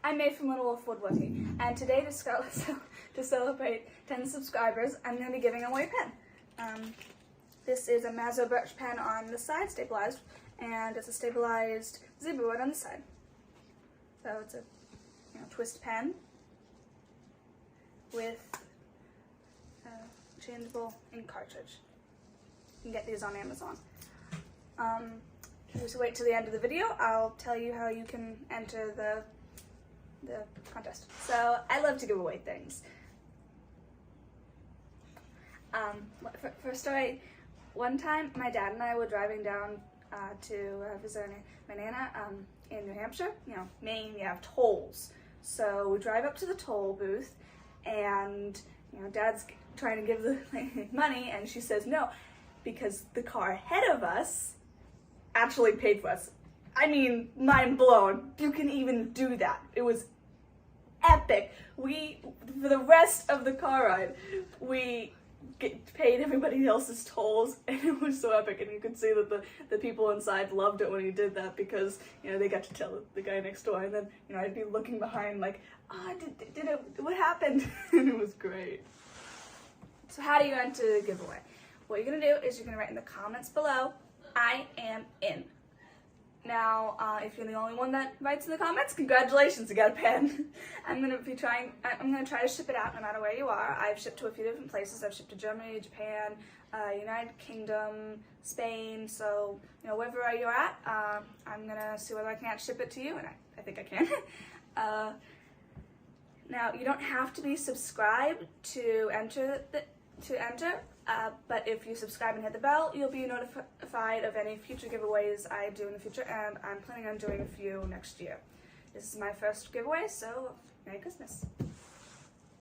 I'm May from Little Wolf Woodworking, and today to celebrate 10 subscribers, I'm going to be giving away a pen. This is a Mazzo birch pen on the side, stabilized, and it's a stabilized zebra wood on the side. So it's a twist pen with a changeable ink cartridge. You can get these on Amazon. Just wait till the end of the video. I'll tell you how you can enter the contest. So I love to give away things. For a story, one time my dad and I were driving down to visit my Nana in New Hampshire. You know, Maine, you have tolls. So we drive up to the toll booth, and Dad's trying to give the lady money, and she says no, because the car ahead of us actually paid for us. I mean, mind blown. You can even do that. It was epic. For the rest of the car ride, we paid everybody else's tolls, and it was so epic. And you could see that the people inside loved it when he did that, because they got to tell the guy next door, and then I'd be looking behind like, did it? What happened? And it was great. So how do you enter the giveaway? What you're gonna do is you're gonna write in the comments below, "I am in." Now, if you're the only one that writes in the comments, congratulations, you got a pen. I'm gonna try to ship it out no matter where you are. I've shipped to a few different places. I've shipped to Germany, Japan, United Kingdom, Spain. So, wherever you're at, I'm gonna see whether I can't ship it to you, and I think I can. Now, you don't have to be subscribed to enter. But if you subscribe and hit the bell, you'll be notified of any future giveaways I do in the future, and I'm planning on doing a few next year. This is my first giveaway, so Merry Christmas.